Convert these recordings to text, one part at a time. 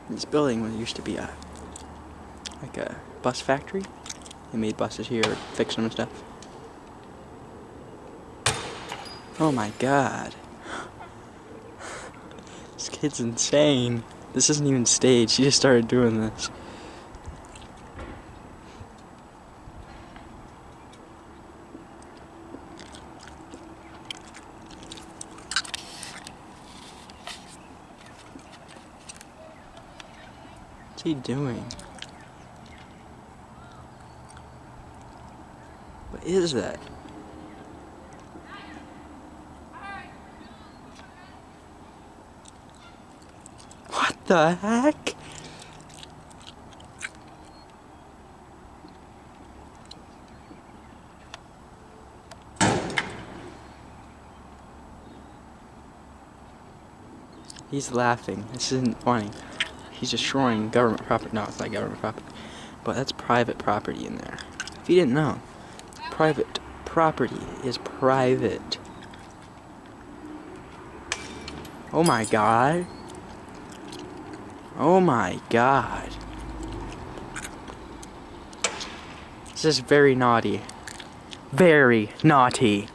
This building used to be like a bus factory. They made buses here, fixed them and stuff. Oh my god. This kid's insane. This isn't even staged. She just started doing this. What's he doing? What is that? What the heck? He's laughing. This isn't funny. He's destroying government property. No, it's not government property. But that's private property in there. If you didn't know, private property is private. Oh my god. Oh my god. This is very naughty. Very naughty.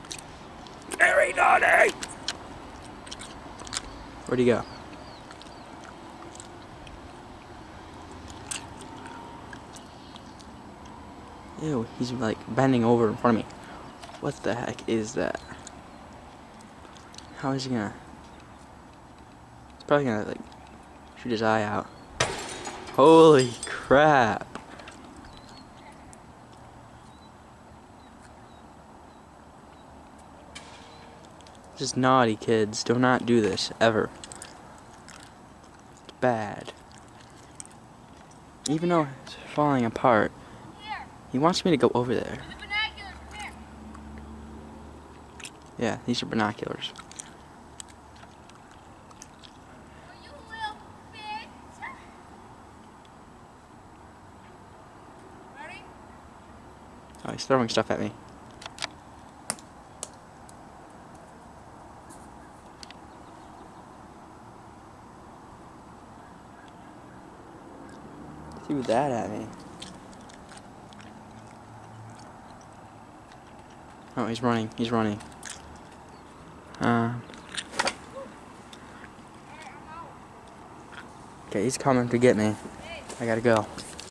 Very naughty! Where'd he go? Ew, he's like bending over in front of me. What the heck is that? How is he gonna... He's probably gonna like shoot his eye out. Holy crap. Just naughty kids. Do not do this ever. It's bad. Even though it's falling apart, he wants me to go over there. Yeah, these are binoculars. Oh, he's throwing stuff at me. Threw that at me. Oh, he's running. He's running. Okay, he's coming to get me. I gotta go.